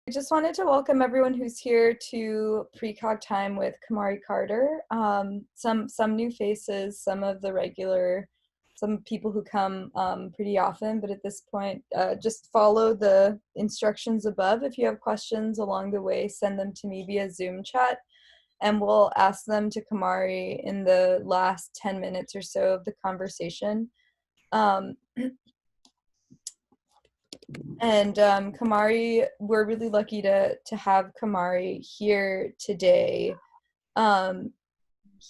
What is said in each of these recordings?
I just wanted to welcome everyone who's here to Precog Time with Kamari Carter. Some new faces, some of the regular, some people who come pretty often, but at this point, just follow the instructions above. If you have questions along the way, send them to me via Zoom chat, and we'll ask them to Kamari in the last 10 minutes or so of the conversation. And Kamari, we're really lucky to have Kamari here today.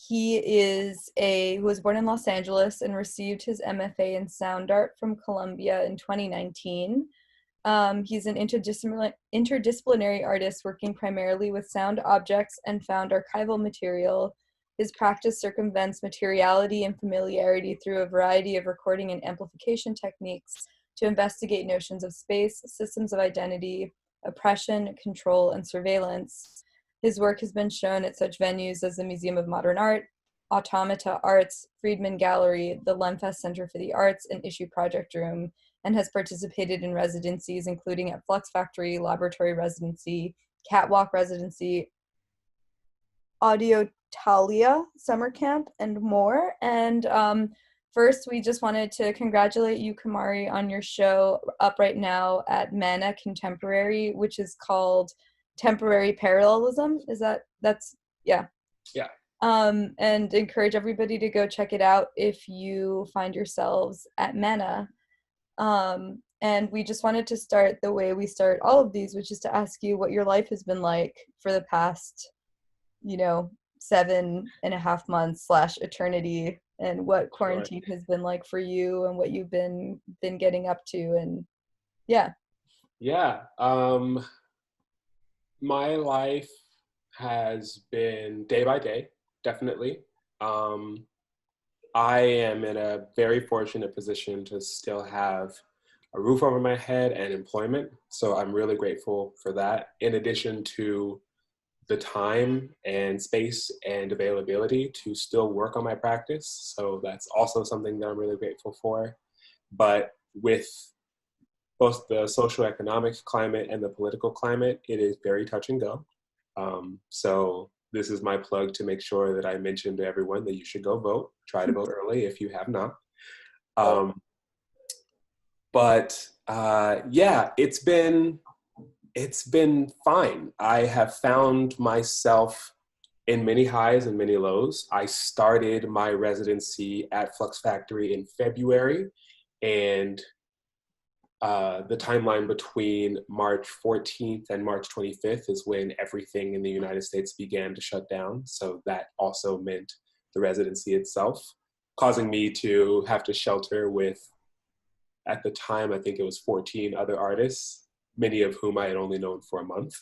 He was born in Los Angeles and received his MFA in sound art from Columbia in 2019. He's an interdisciplinary artist working primarily with sound objects and found archival material. His practice circumvents materiality and familiarity through a variety of recording and amplification techniques to investigate notions of space, systems of identity, oppression, control, and surveillance. His work has been shown at such venues as the Museum of Modern Art, Automata Arts, Friedman Gallery, the Lemfest Center for the Arts, and Issue Project Room, and has participated in residencies including at Flux Factory, Laboratory Residency, Catwalk Residency, Audiotalia Summer Camp, and more. And first, we just wanted to congratulate you, Kamari, on your show up right now at Mana Contemporary, which is called Temporary Parallelism. Yeah. Yeah. And encourage everybody to go check it out if you find yourselves at Mana. And we just wanted to start the way we start all of these, which is to ask you what your life has been like for the past, 7.5 months / eternity, and what quarantine has been like for you and what you've been getting up to. And my life has been day by day, definitely. I am in a very fortunate position to still have a roof over my head and employment, so I'm really grateful for that, in addition to the time and space and availability to still work on my practice. So that's also something that I'm really grateful for. But with both the socioeconomic climate and the political climate, it is very touch and go. So this is my plug to make sure that I mention to everyone that you should go vote. Try to vote early if you have not. It's been fine. I have found myself in many highs and many lows. I started my residency at Flux Factory in February, and the timeline between March 14th and March 25th is when everything in the United States began to shut down. So that also meant the residency itself, causing me to have to shelter with, at the time, I think it was 14 other artists, many of whom I had only known for a month.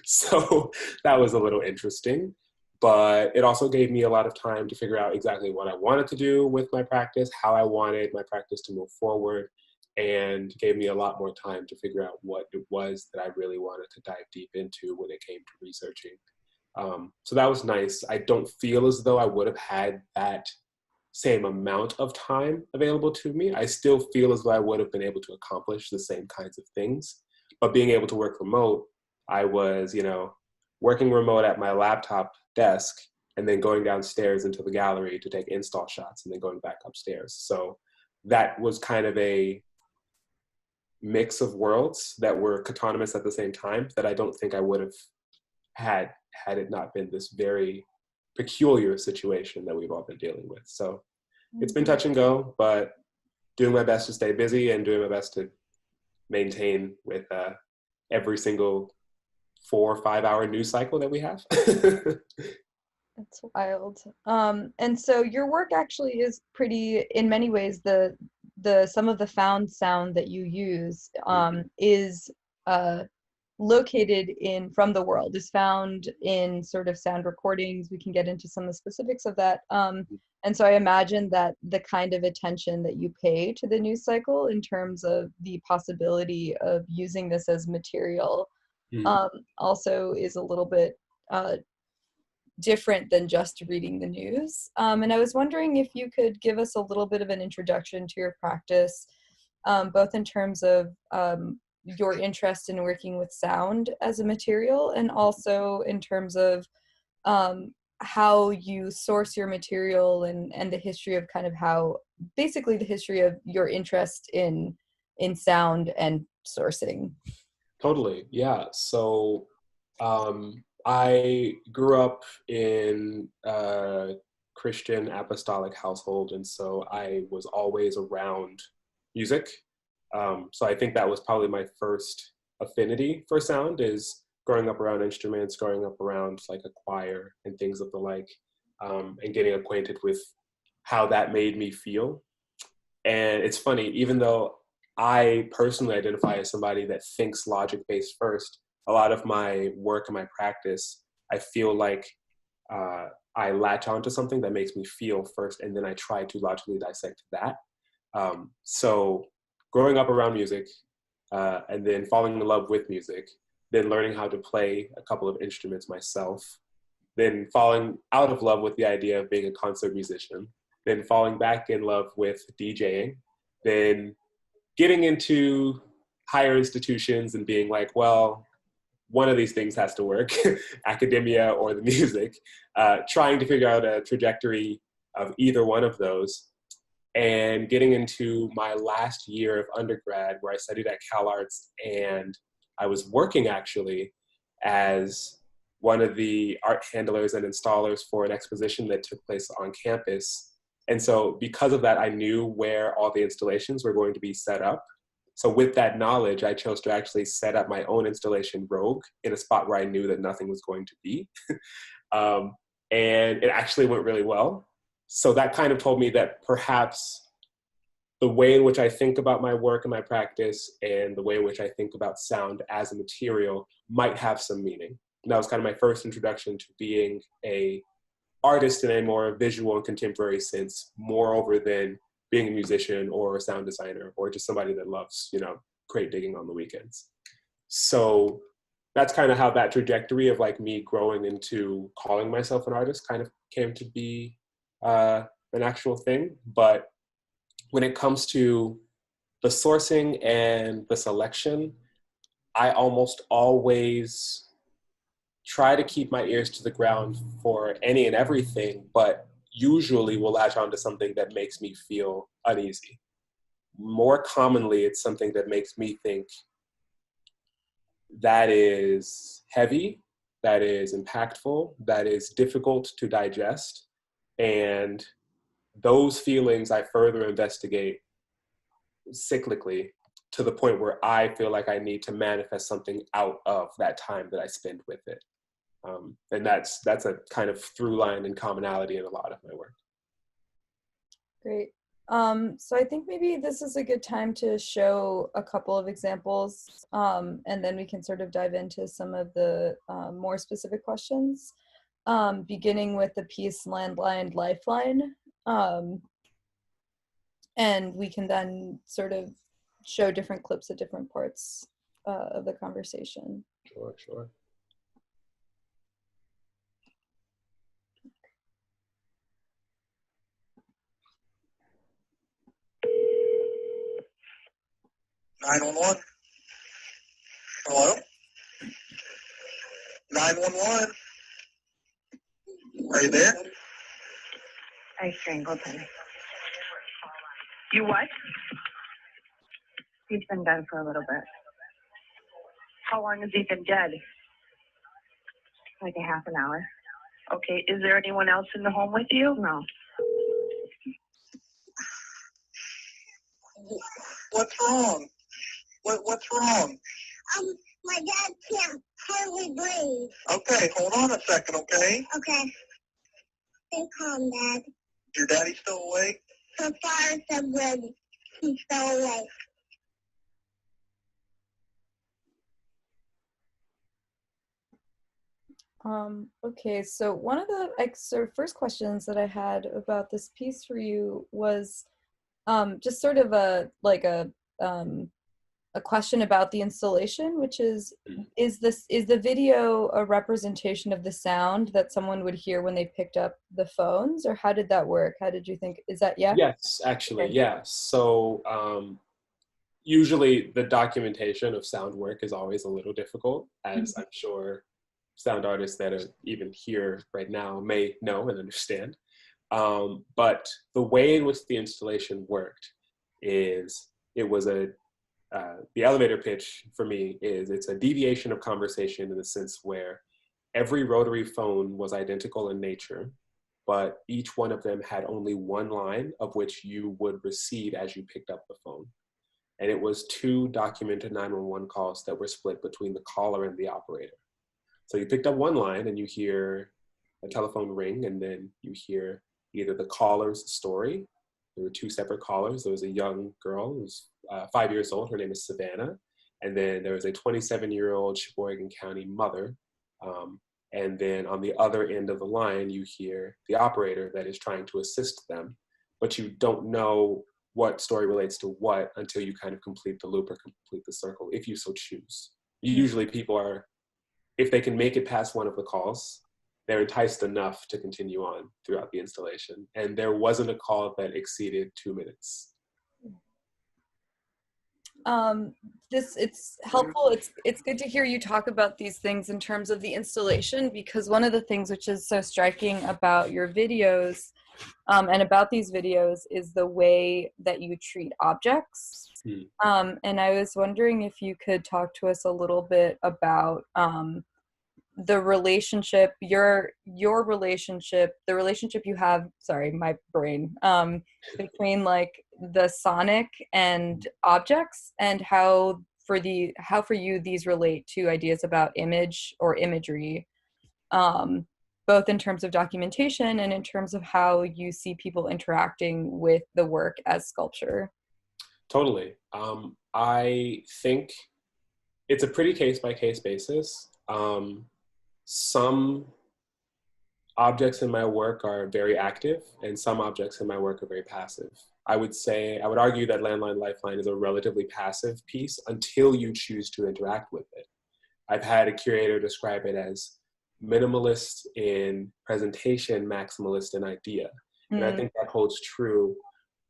So that was a little interesting, but it also gave me a lot of time to figure out exactly what I wanted to do with my practice, how I wanted my practice to move forward, and gave me a lot more time to figure out what it was that I really wanted to dive deep into when it came to researching. So that was nice. I don't feel as though I would have had that same amount of time available to me. I still feel as though I would have been able to accomplish the same kinds of things. But being able to work remote, I was, working remote at my laptop desk and then going downstairs into the gallery to take install shots and then going back upstairs. So that was kind of a mix of worlds that were cotonomous at the same time that I don't think I would have had it not been this very peculiar situation that we've all been dealing with. So it's been touch and go, but doing my best to stay busy and doing my best to maintain with every single 4 or 5 hour news cycle that we have. That's wild. And so your work actually is pretty, in many ways, the some of the found sound that you use is located from the world, is found in sort of sound recordings. We can get into some of the specifics of that. And so I imagine that the kind of attention that you pay to the news cycle in terms of the possibility of using this as material also is a little bit different than just reading the news. And I was wondering if you could give us a little bit of an introduction to your practice, both in terms of your interest in working with sound as a material, and also in terms of how you source your material, and the history of kind of how, basically the history of your interest in sound and sourcing. Totally, yeah. So I grew up in a Christian apostolic household, and so I was always around music. So I think that was probably my first affinity for sound, is growing up around instruments, growing up around like a choir and things of the like, and getting acquainted with how that made me feel. And it's funny, even though I personally identify as somebody that thinks logic based first, a lot of my work and my practice, I feel like I latch onto something that makes me feel first, and then I try to logically dissect that. So growing up around music, and then falling in love with music, then learning how to play a couple of instruments myself, then falling out of love with the idea of being a concert musician, then falling back in love with DJing, then getting into higher institutions and being like, well, one of these things has to work, academia or the music, trying to figure out a trajectory of either one of those, and getting into my last year of undergrad where I studied at CalArts, and I was working actually as one of the art handlers and installers for an exposition that took place on campus. And so because of that, I knew where all the installations were going to be set up. So with that knowledge, I chose to actually set up my own installation rogue in a spot where I knew that nothing was going to be. And it actually went really well. So that kind of told me that perhaps the way in which I think about my work and my practice, and the way in which I think about sound as a material, might have some meaning. And that was kind of my first introduction to being a artist in a more visual and contemporary sense, moreover than being a musician or a sound designer or just somebody that loves, crate digging on the weekends. So that's kind of how that trajectory of like me growing into calling myself an artist kind of came to be an actual thing. But when it comes to the sourcing and the selection, I almost always try to keep my ears to the ground for any and everything, but usually will latch onto something that makes me feel uneasy. More commonly, it's something that makes me think that is heavy, that is impactful, that is difficult to digest. And those feelings I further investigate cyclically to the point where I feel like I need to manifest something out of that time that I spend with it. And that's a kind of through line and commonality in a lot of my work. Great. So I think maybe this is a good time to show a couple of examples, and then we can sort of dive into some of the more specific questions, beginning with the piece Landline Lifeline. And we can then sort of show different clips at different parts of the conversation. Sure. 911. Hello? 911. Are you there? I strangled him. You what? He's been dead for a little bit. How long has he been dead? Like a half an hour. Okay, is there anyone else in the home with you? No. What's wrong? What's wrong? My dad can't hardly breathe. Okay, hold on a second, okay? Okay. Stay calm, Dad. Your daddy still awake? So far, so good. He's still awake. Okay, so one of the sort of first questions that I had about this piece for you was just sort of a question about the installation, which is the video a representation of the sound that someone would hear when they picked up the phones, or how did that work? How did you think? Is that, yeah? Yes, actually, Okay. yeah. So usually the documentation of sound work is always a little difficult, as I'm sure sound artists that are even here right now may know and understand. But the way in which the installation worked is it was the elevator pitch for me is it's a deviation of conversation in the sense where every rotary phone was identical in nature, but each one of them had only one line of which you would receive as you picked up the phone. And it was 2 documented 911 calls that were split between the caller and the operator. So you picked up one line and you hear a telephone ring, and then you hear either the caller's story. There were 2 separate callers. There was a young girl who was 5 years old. Her name is Savannah. And then there was a 27-year-old Sheboygan County mother. And then on the other end of the line, you hear the operator that is trying to assist them, but you don't know what story relates to what until you kind of complete the loop or complete the circle, if you so choose. Usually people are, if they can make it past one of the calls, they're enticed enough to continue on throughout the installation. And there wasn't a call that exceeded 2 minutes. It's helpful. It's good to hear you talk about these things in terms of the installation, because one of the things which is so striking about your videos and about these videos is the way that you treat objects. And I was wondering if you could talk to us a little bit about the relationship, your relationship, the relationship you have, sorry, my brain, between like the sonic and objects, and how for you these relate to ideas about image or imagery, both in terms of documentation and in terms of how you see people interacting with the work as sculpture. Totally. I think it's a pretty case-by-case basis. Some objects in my work are very active, and some objects in my work are very passive. I would argue that Landline Lifeline is a relatively passive piece until you choose to interact with it. I've had a curator describe it as minimalist in presentation, maximalist in idea. And I think that holds true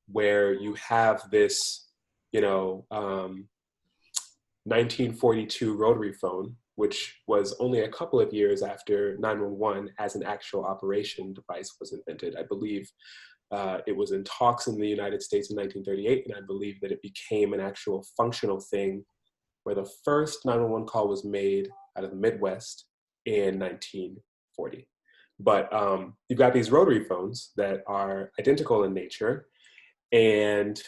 where you have this, 1942 rotary phone, which was only a couple of years after 911 as an actual operation device was invented. I believe it was in talks in the United States in 1938, and I believe that it became an actual functional thing where the first 911 call was made out of the Midwest in 1940. But you've got these rotary phones that are identical in nature, and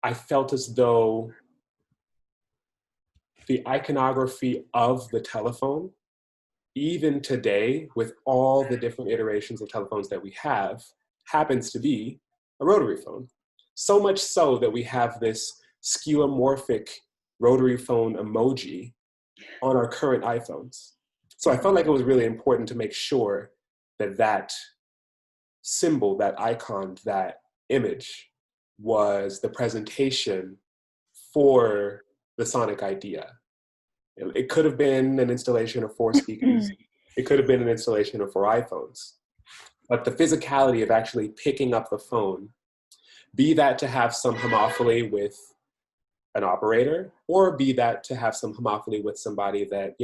I felt as though the iconography of the telephone, even today, with all the different iterations of telephones that we have, happens to be a rotary phone. So much so that we have this skeuomorphic rotary phone emoji on our current iPhones. So I felt like it was really important to make sure that that symbol, that icon, that image was the presentation for the sonic idea. It could have been an installation of 4 speakers. It could have been an installation of 4 iPhones. But the physicality of actually picking up the phone, be that to have some homophily with an operator, or be that to have some homophily with somebody that,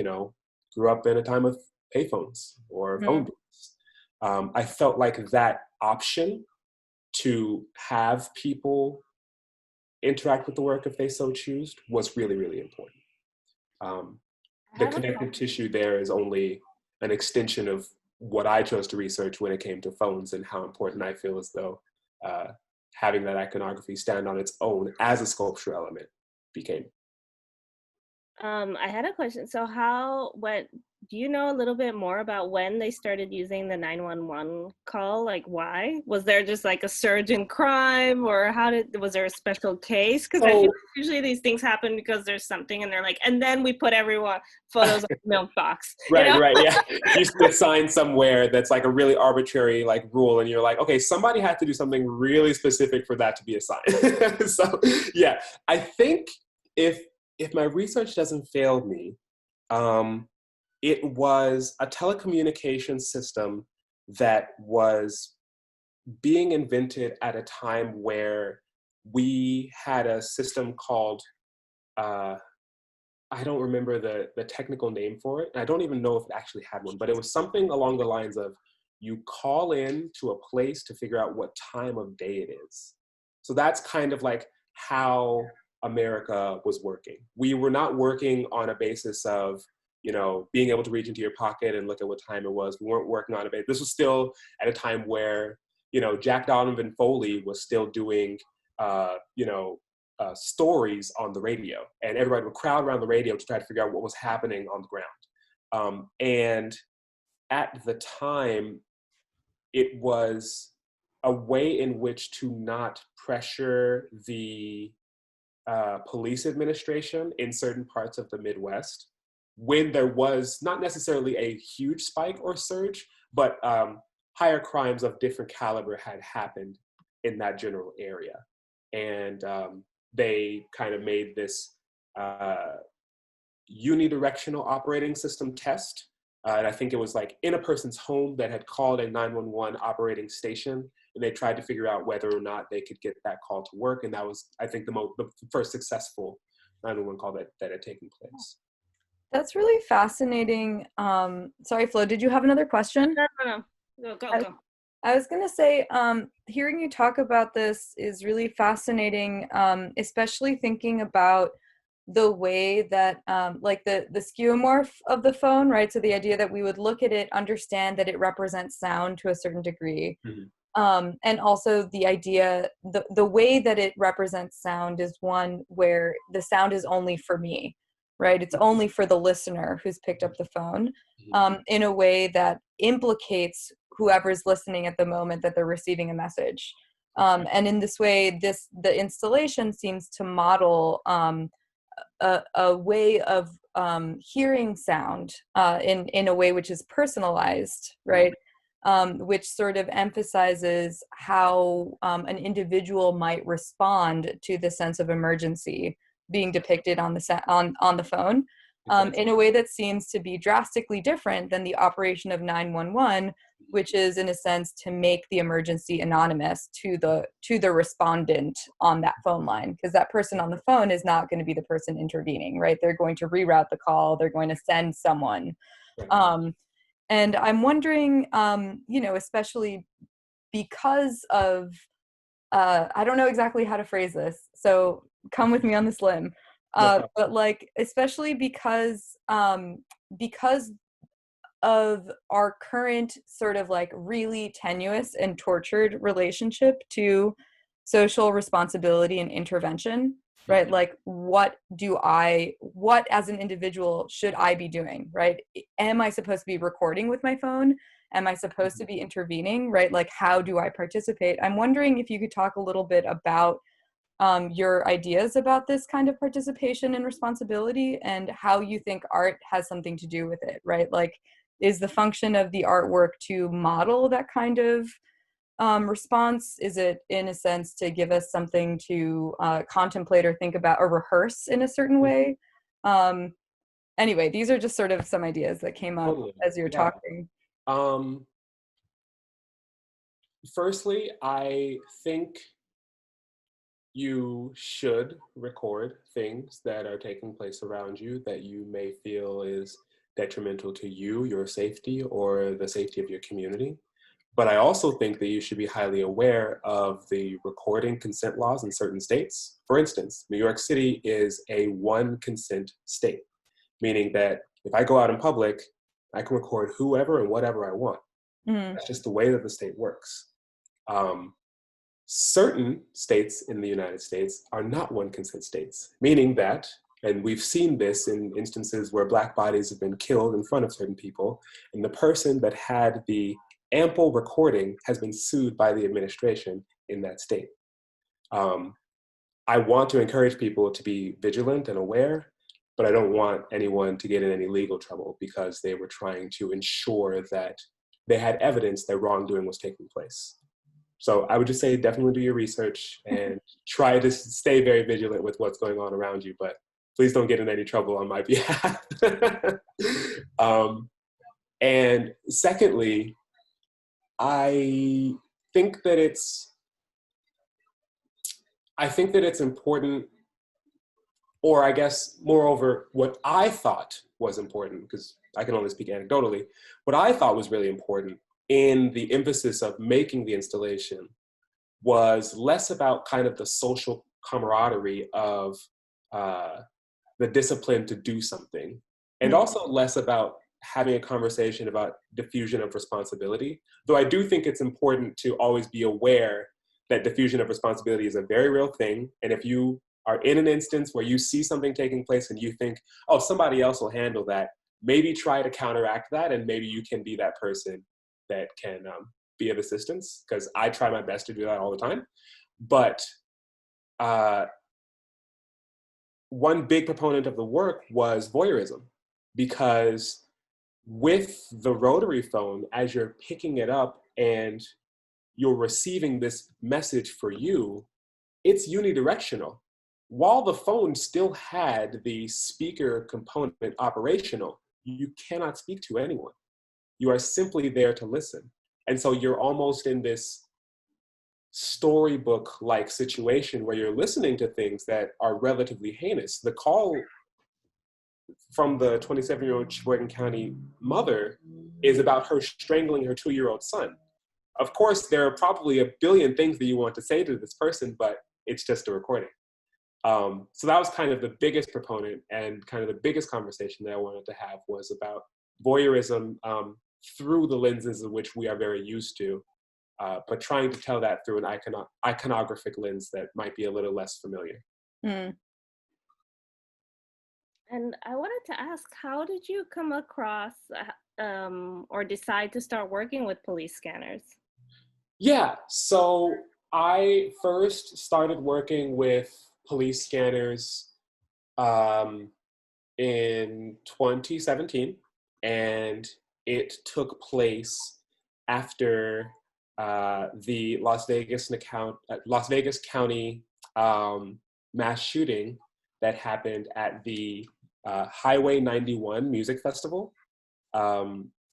grew up in a time of payphones or phone booths. I felt like that option to have people interact with the work if they so choose was really, really important. The connective tissue there is only an extension of what I chose to research when it came to phones, and how important I feel as though having that iconography stand on its own as a sculptural element became. I had a question. So do you know a little bit more about when they started using the 911 call? Like, why? Was there just like a surge in crime, or was there a special case? Because I feel like usually these things happen because there's something and they're like, and then we put everyone photos of the milk box. Right, yeah. You see a sign somewhere that's like a really arbitrary like rule, and you're like, okay, somebody had to do something really specific for that to be a sign. So yeah, I think if my research doesn't fail me, it was a telecommunications system that was being invented at a time where we had a system called, I don't remember the technical name for it. I don't even know if it actually had one, but it was something along the lines of you call in to a place to figure out what time of day it is. So that's kind of like how America was working. We were not working on a basis of, you know, being able to reach into your pocket and look at what time it was. We weren't working on a base. This was still at a time where, you know, Jack Donovan Foley was still doing, stories on the radio, and everybody would crowd around the radio to try to figure out what was happening on the ground. And at the time, it was a way in which to not pressure the police administration in certain parts of the Midwest when there was not necessarily a huge spike or surge, but higher crimes of different caliber had happened in that general area. And they kind of made this unidirectional operating system test. And I think it was like in a person's home that had called a 911 operating station, and they tried to figure out whether or not they could get that call to work. And that was, I think, the first successful 911 call that had taken place. That's really fascinating. Sorry, Flo, did you have another question? No. Go. I was going to say, hearing you talk about this is really fascinating, especially thinking about the way that, like the skeuomorph of the phone, right? So the idea that we would look at it, understand that it represents sound to a certain degree. Mm-hmm. And also the idea, the way that it represents sound is one where the sound is only for me, right? It's only for the listener who's picked up the phone, in a way that implicates whoever's listening at the moment that they're receiving a message. And in this way, the installation seems to model a way of hearing sound in a way which is personalized, right? Which sort of emphasizes how an individual might respond to the sense of emergency being depicted on the phone, in a way that seems to be drastically different than the operation of 911, which is in a sense to make the emergency anonymous to the respondent on that phone line, because that person on the phone is not going to be the person intervening, right? They're going to reroute the call, they're going to send someone. And I'm wondering, especially because of, I don't know exactly how to phrase this, so come with me on this limb. But like, especially because of our current sort of like really tenuous and tortured relationship to social responsibility and intervention, right? Like, what as an individual should I be doing, right? Am I supposed to be recording with my phone? Am I supposed to be intervening, right? Like, how do I participate? I'm wondering if you could talk a little bit about your ideas about this kind of participation and responsibility, and how you think art has something to do with it, right? Like, is the function of the artwork to model that kind of response? Is it, in a sense, to give us something to contemplate or think about or rehearse in a certain way? Anyway, these are just sort of some ideas that came up as you're talking. Firstly, I think you should record things that are taking place around you that you may feel is detrimental to you, your safety, or the safety of your community. But I also think that you should be highly aware of the recording consent laws in certain states. For instance, New York City is a one consent state, meaning that if I go out in public, I can record whoever and whatever I want. That's just the way that the state works. Certain states in the United States are not one consent states, meaning that, and we've seen this in instances where Black bodies have been killed in front of certain people, and the person that had the ample recording has been sued by the administration in that state. I want to encourage people to be vigilant and aware, but I don't want anyone to get in any legal trouble because they were trying to ensure that they had evidence that wrongdoing was taking place. So I would just say definitely do your research and try to stay very vigilant with what's going on around you, but please don't get in any trouble on my behalf. And secondly, I think that I think that it's important, or I guess, moreover, what I thought was important, because I can only speak anecdotally, what I thought was really important in the emphasis of making the installation was less about kind of the social camaraderie of the discipline to do something, and also less about having a conversation about diffusion of responsibility. Though I do think it's important to always be aware that diffusion of responsibility is a very real thing. And if you are in an instance where you see something taking place and you think, oh, somebody else will handle that, maybe try to counteract that, and maybe you can be that person that can be of assistance, because I try my best to do that all the time. But one big proponent of the work was voyeurism, because with the rotary phone, as you're picking it up and you're receiving this message for you, it's unidirectional. While the phone still had the speaker component operational, you cannot speak to anyone. You are simply there to listen. And so you're almost in this storybook-like situation where you're listening to things that are relatively heinous. The call from the 27-year-old Sheboygan County mother is about her strangling her 2-year-old son. Of course, there are probably a billion things that you want to say to this person, but it's just a recording. So that was kind of the biggest proponent, and kind of the biggest conversation that I wanted to have was about voyeurism through the lenses in which we are very used to, but trying to tell that through an iconographic lens that might be a little less familiar. Mm. And I wanted to ask, how did you come across or decide to start working with police scanners? Yeah, so I first started working with police scanners in 2017, and it took place after the Las Vegas County mass shooting that happened at the Highway 91 Music Festival,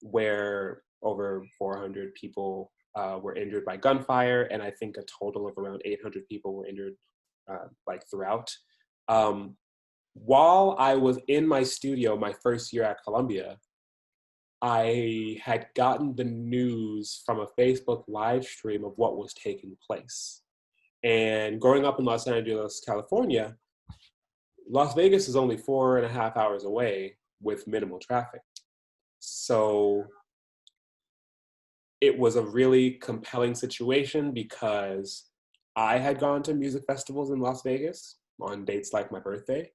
where over 400 people were injured by gunfire, and I think a total of around 800 people were injured throughout. While I was in my studio my first year at Columbia, I had gotten the news from a Facebook live stream of what was taking place. And growing up in Los Angeles, California, Las Vegas is only 4.5 hours away with minimal traffic. So it was a really compelling situation because I had gone to music festivals in Las Vegas on dates like my birthday.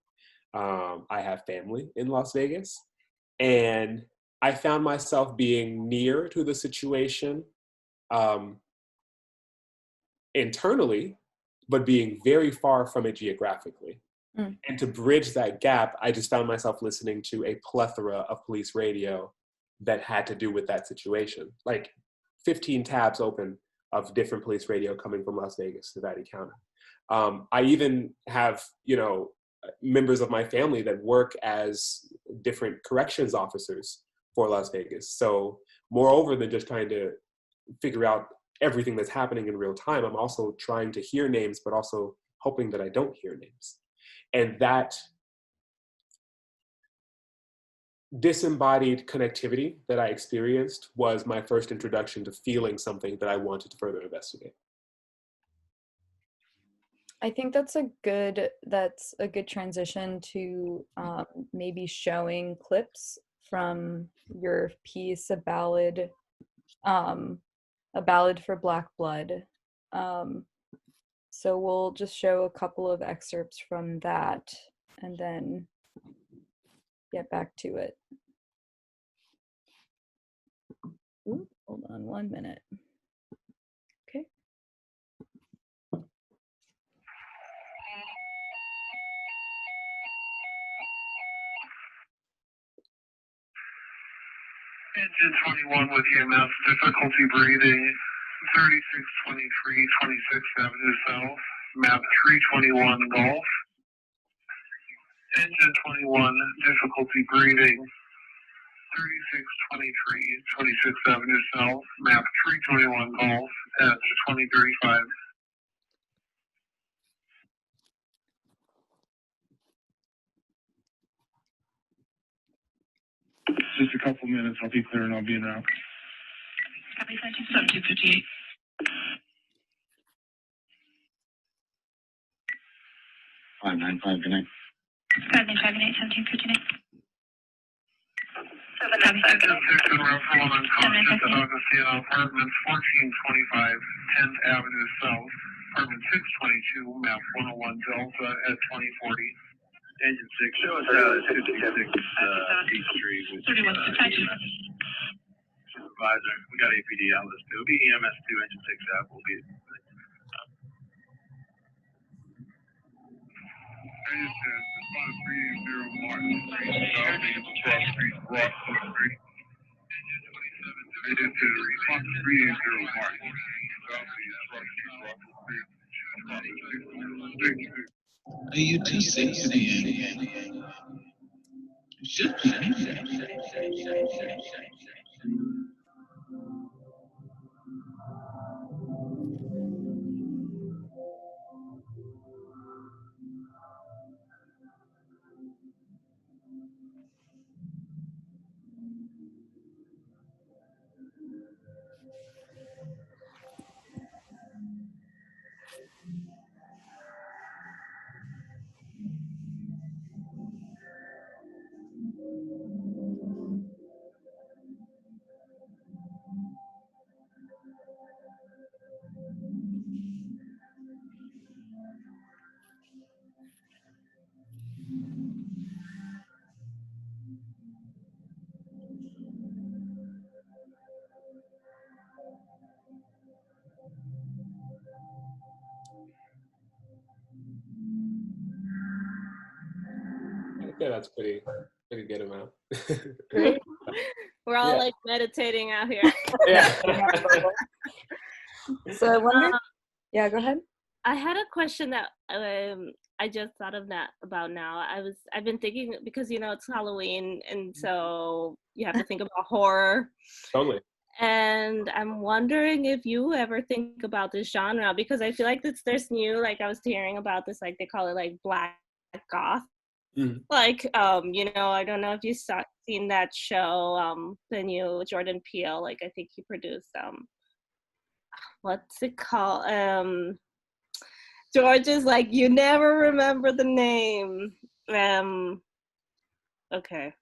I have family in Las Vegas, and I found myself being near to the situation internally, but being very far from it geographically. Mm. And to bridge that gap, I just found myself listening to a plethora of police radio that had to do with that situation. Like 15 tabs open of different police radio coming from Las Vegas, Nevada County. I even have, members of my family that work as different corrections officers for Las Vegas. So moreover than just trying to figure out everything that's happening in real time, I'm also trying to hear names, but also hoping that I don't hear names. And that disembodied connectivity that I experienced was my first introduction to feeling something that I wanted to further investigate. I think that's a good transition to maybe showing clips from your piece, a ballad for Black Blood. So we'll just show a couple of excerpts from that and then get back to it. Ooh, hold on 1 minute. Okay. Engine 21 with EMS, difficulty breathing, 3623 26th Avenue South, map 321 Golf. Engine 21, difficulty breathing, 3623 26th Avenue South, map 321 Golf, at 2035. Just a couple minutes. I'll be clear and I'll be in route. Copy 1758. 595, good night. 598, 1759. 796 and Route 4 on Conscious at Augustine Apartments, 1425 10th Avenue South, Apartment 622, map 101 Delta at 2040. Engine 6, show us 56 Peachtree. 31 Kentucky. Supervisor, we got APD out list. It'll be EMS 2, Engine 6 app will be. Engine 10, 530 Martin Street, Southeast 12th Street, Rockland Street. Engine 10, response 380 Martin Street, Southeast 12th Street, Rockland Street. AUTC should be. Okay, that's pretty good amount. We're all Yeah. like meditating out here. Yeah. So I wonder. Yeah, go ahead. I had a question that I just thought of that about now. I've been thinking because it's Halloween, and so you have to think about horror. Totally. And I'm wondering if you ever think about this genre, because I feel like there's new, like I was hearing about this, like they call it like black goth. Mhm. Like I don't know if you seen that show, the new Jordan Peele, like I think he produced what's it called? George is like, you never remember the name. Okay.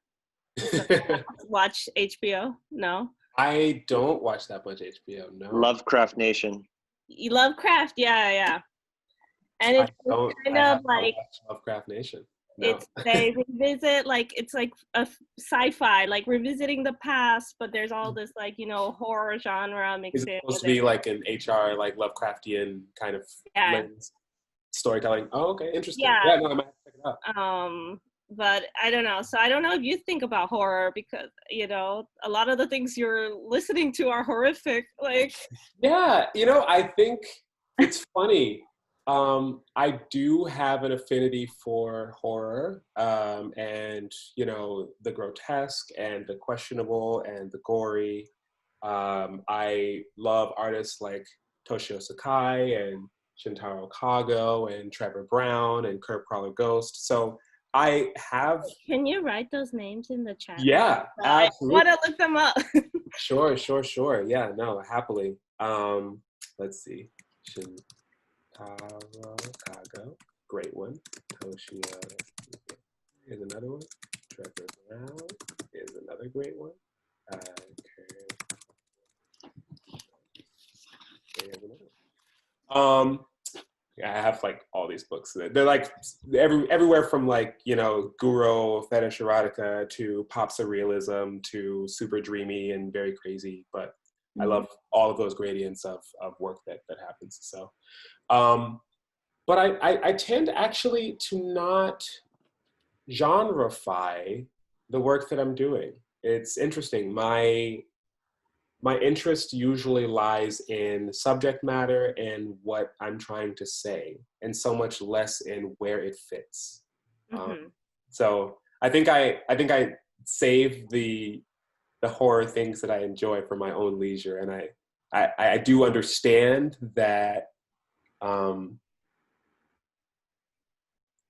Watch HBO? No? I don't watch that much HBO. No. Lovecraft Nation. Lovecraft, yeah. And I it's don't. kind I of have not like watched Lovecraft Nation. No. they revisit, like it's like a sci-fi, like revisiting the past, but there's all this like horror genre mixed Is it in supposed with to be it. like an HR, like Lovecraftian kind of lens storytelling? Oh, okay, interesting. Yeah. No, I might have to check it out. But I don't know. So I don't know if you think about horror, because a lot of the things you're listening to are horrific. Like Yeah, I think it's funny. I do have an affinity for horror, and the grotesque and the questionable and the gory. I love artists like Toshio Sakai and Shintaro Kago and Trevor Brown and Curb Crawler Ghost. So I have. Can you write those names in the chat? Yeah, I absolutely. want to look them up. Sure. Yeah, no, happily. Let's see. Shintaro Kago, great one. Toshio, here's another one. Trevor Brown is another great one. Here's another one. I have like all these books. They're like everywhere from like Guro fetish erotica to pop surrealism to super dreamy and very crazy. But I love all of those gradients of work that happens. So, but I tend actually to not genreify the work that I'm doing. It's interesting. My interest usually lies in subject matter and what I'm trying to say, and so much less in where it fits. So I think I save the horror things that I enjoy for my own leisure, and I do understand that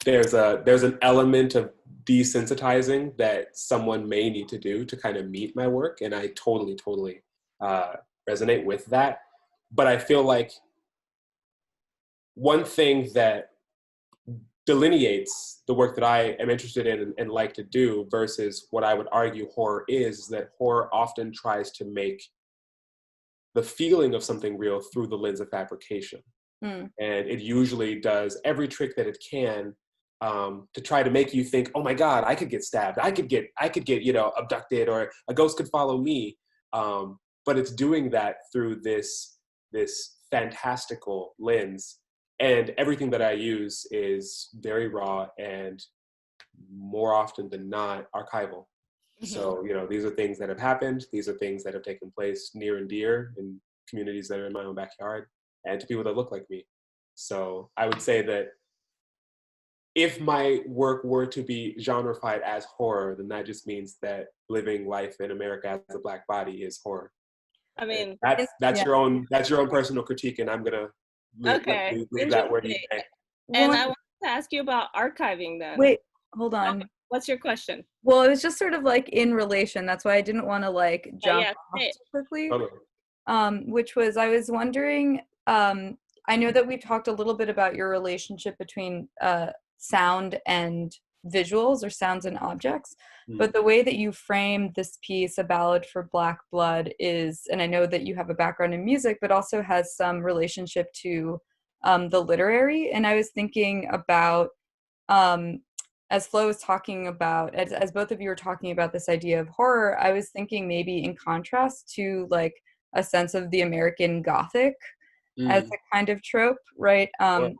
there's an element of desensitizing that someone may need to do to kind of meet my work. And I totally, totally resonate with that. But I feel like one thing that delineates the work that I am interested in and like to do versus what I would argue horror is that horror often tries to make the feeling of something real through the lens of fabrication. And it usually does every trick that it can to try to make you think, oh my God, I could get stabbed. I could get, abducted, or a ghost could follow me. But it's doing that through this fantastical lens. And everything that I use is very raw and more often than not archival. So, these are things that have happened. These are things that have taken place near and dear in communities that are in my own backyard and to people that look like me. So I would say that if my work were to be genreified as horror, then that just means that living life in America as a Black body is horror. I mean, that's your own personal critique, and I'm gonna leave that where you say. And I wanted to ask you about archiving then. Wait, hold on. Okay. What's your question? Well, it was just sort of like in relation. That's why I didn't want to like jump off too quickly. Which was, I was wondering, I know that we talked a little bit about your relationship between sound and visuals, or sounds and objects, but the way that you framed this piece, A Ballad for Black Blood, is, and I know that you have a background in music, but also has some relationship to the literary. And I was thinking about, as Flo was talking about, as both of you were talking about this idea of horror, I was thinking maybe in contrast to like a sense of the American Gothic as a kind of trope, right?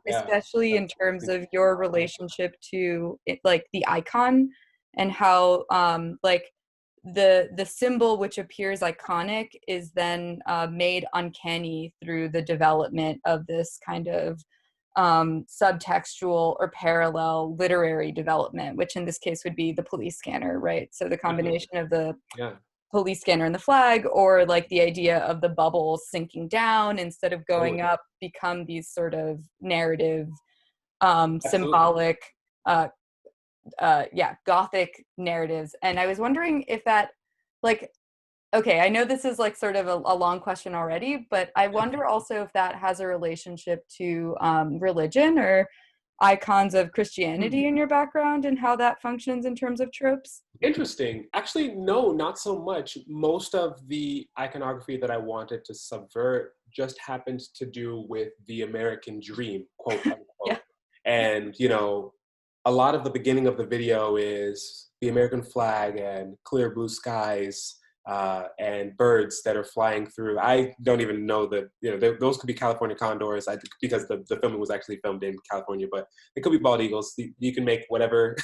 Especially in terms of your relationship to it, like the icon, and how like the symbol which appears iconic is then made uncanny through the development of this kind of subtextual or parallel literary development, which in this case would be the police scanner, right? So the combination of the police scanner and the flag, or like the idea of the bubbles sinking down instead of going up, become these sort of narrative, symbolic, Gothic narratives. And I was wondering if that, like, okay, I know this is like sort of a long question already, but I wonder also if that has a relationship to religion or icons of Christianity in your background, and how that functions in terms of tropes. Interesting. Actually, no, not so much. Most of the iconography that I wanted to subvert just happened to do with the American dream, quote unquote. And, a lot of the beginning of the video is the American flag and clear blue skies and birds that are flying through. I don't even know that, those could be California condors, because the filming was actually filmed in California, but it could be bald eagles. You can make whatever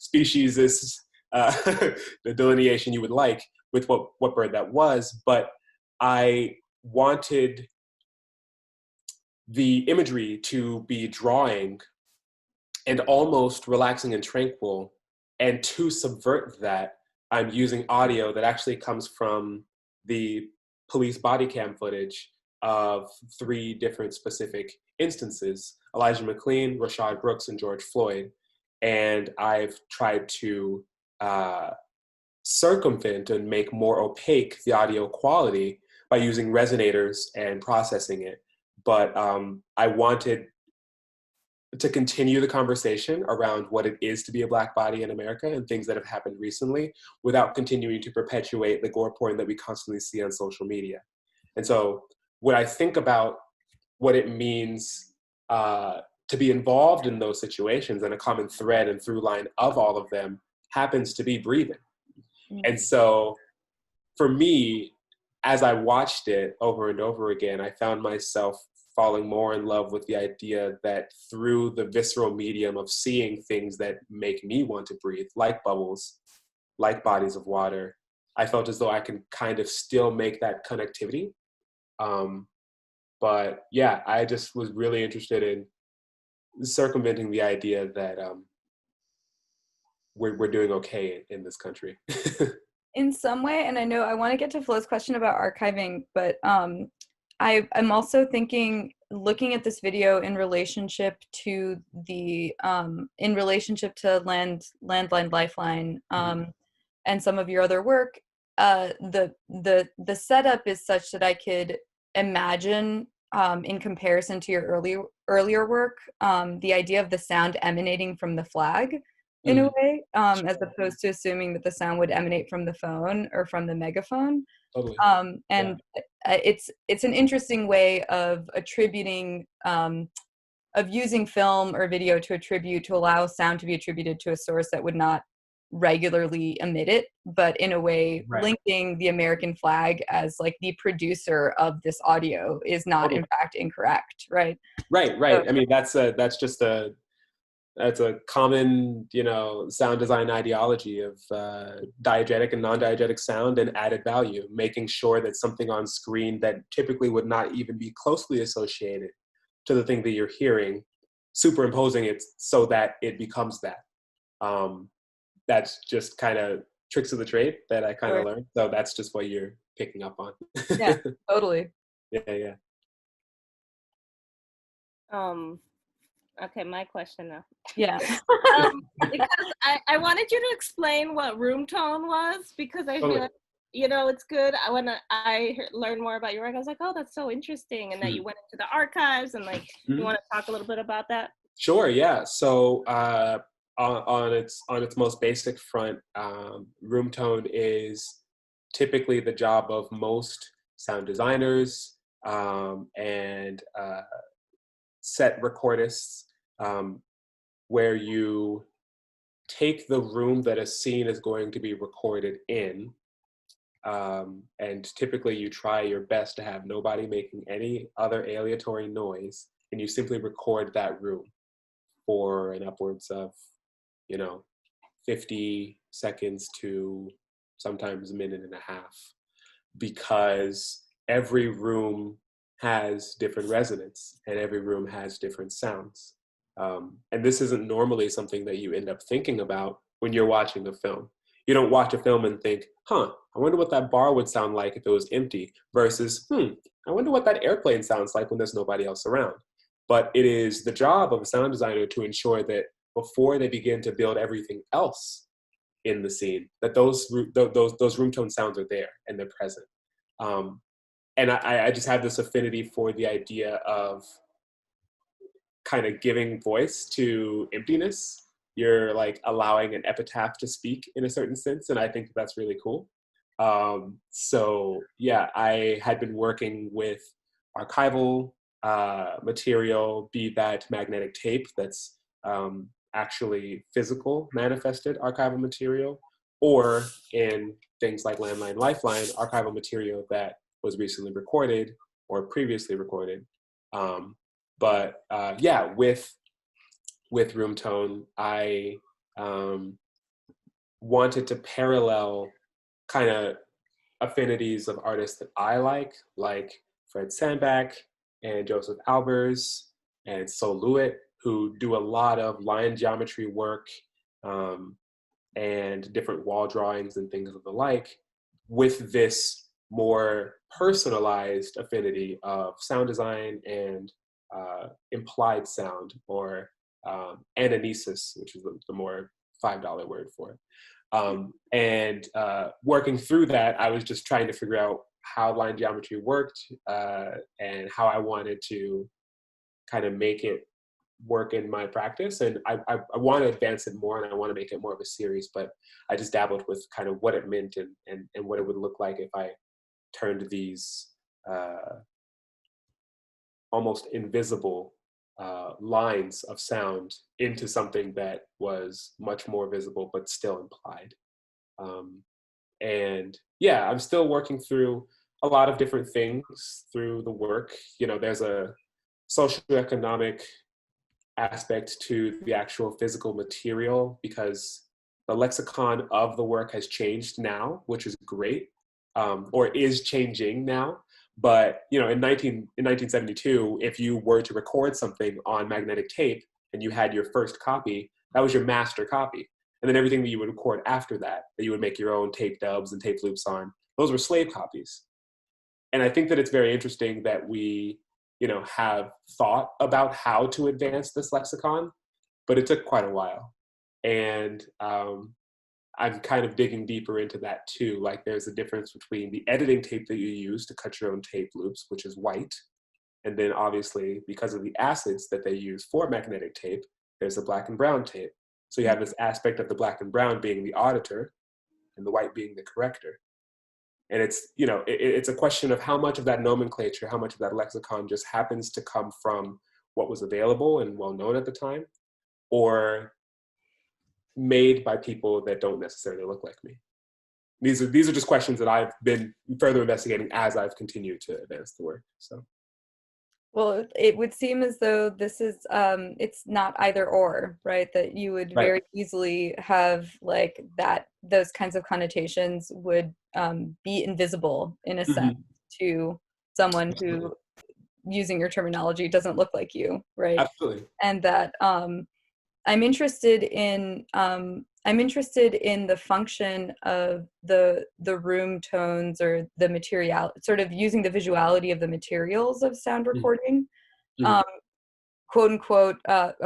species is the delineation you would like with what bird that was. But I wanted the imagery to be drawing and almost relaxing and tranquil. And to subvert that, I'm using audio that actually comes from the police body cam footage of 3 different specific instances: Elijah McClain, Rashad Brooks, and George Floyd. And I've tried to circumvent and make more opaque the audio quality by using resonators and processing it. But I wanted to continue the conversation around what it is to be a Black body in America and things that have happened recently, without continuing to perpetuate the gore porn that we constantly see on social media. And so when I think about what it means to be involved in those situations, and a common thread and through line of all of them happens to be breathing. And so for me, as I watched it over and over again, I found myself falling more in love with the idea that through the visceral medium of seeing things that make me want to breathe, like bubbles, like bodies of water, I felt as though I can kind of still make that connectivity. But yeah, I just was really interested in circumventing the idea that we're doing okay in this country. In some way, and I know I want to get to Flo's question about archiving, but I'm also thinking, looking at this video in relationship to Landline Lifeline, and some of your other work. The setup is such that I could imagine, in comparison to your earlier work, the idea of the sound emanating from the flag in a way, as opposed to assuming that the sound would emanate from the phone or from the megaphone. Totally. And it's an interesting way of attributing, of using film or video to allow sound to be attributed to a source that would not regularly emit it, but in a way linking the American flag as like the producer of this audio is not in fact incorrect, right? Right. So, I mean, that's a common, sound design ideology of diegetic and non-diegetic sound and added value, making sure that something on screen that typically would not even be closely associated to the thing that you're hearing, superimposing it so that it becomes that. That's just kind of tricks of the trade that I kind of learned. So that's just what you're picking up on. Yeah, totally. Yeah. Okay, my question now. Yeah. Because I wanted you to explain what room tone was, because I feel like, it's good. When I learned more about your work, I was like, oh, that's so interesting. And that you went into the archives and you want to talk a little bit about that? Sure, yeah. So on its most basic front, room tone is typically the job of most sound designers and set recordists, where you take the room that a scene is going to be recorded in, and typically you try your best to have nobody making any other aleatory noise, and you simply record that room for an upwards of 50 seconds to sometimes a minute and a half, because every room has different resonance and every room has different sounds. And this isn't normally something that you end up thinking about when you're watching a film. You don't watch a film and think, I wonder what that bar would sound like if it was empty, versus, I wonder what that airplane sounds like when there's nobody else around. But it is the job of a sound designer to ensure that before they begin to build everything else in the scene, that those room tone sounds are there and they're present. And I just have this affinity for the idea of kind of giving voice to emptiness. You're like allowing an epitaph to speak in a certain sense, and I think that's really cool. So yeah, I had been working with archival material, be that magnetic tape that's actually physical manifested archival material, or in things like Landline Lifeline, archival material that was recently recorded or previously recorded. But yeah, with room tone, I wanted to parallel kind of affinities of artists that I like Fred Sandback and Joseph Albers and Sol Lewitt, who do a lot of line geometry work and different wall drawings and things of the like, with this more personalized affinity of sound design and implied sound, or anamnesis, which is the more $5 word for it. And working through that, I was just trying to figure out how line geometry worked and how I wanted to kind of make it work in my practice. And I want to advance it more, and I want to make it more of a series, but I just dabbled with kind of what it meant and what it would look like if I turned these almost invisible lines of sound into something that was much more visible but still implied. And yeah, I'm still working through a lot of different things through the work. There's a socioeconomic aspect to the actual physical material, because the lexicon of the work has changed now, which is great, or is changing now. But in 1972, if you were to record something on magnetic tape and you had your first copy, that was your master copy. And then everything that you would record after that you would make your own tape dubs and tape loops on, those were slave copies. And I think that it's very interesting that we, have thought about how to advance this lexicon, but it took quite a while. And I'm kind of digging deeper into that too. Like there's a difference between the editing tape that you use to cut your own tape loops, which is white. And then obviously, because of the acids that they use for magnetic tape, there's the black and brown tape. So you have this aspect of the black and brown being the auditor and the white being the corrector. And it's, it's a question of how much of that nomenclature, how much of that lexicon just happens to come from what was available and well known at the time, or made by people that don't necessarily look like me. These are just questions that I've been further investigating as I've continued to advance the work. So. Well, it would seem as though this is, it's not either or, right? That you would Right. very easily have like that, those kinds of connotations would be invisible in a sense to someone who, using your terminology, doesn't look like you, right? Absolutely. And that I'm interested in the function of the room tones or the material, sort of using the visuality of the materials of sound recording, quote unquote,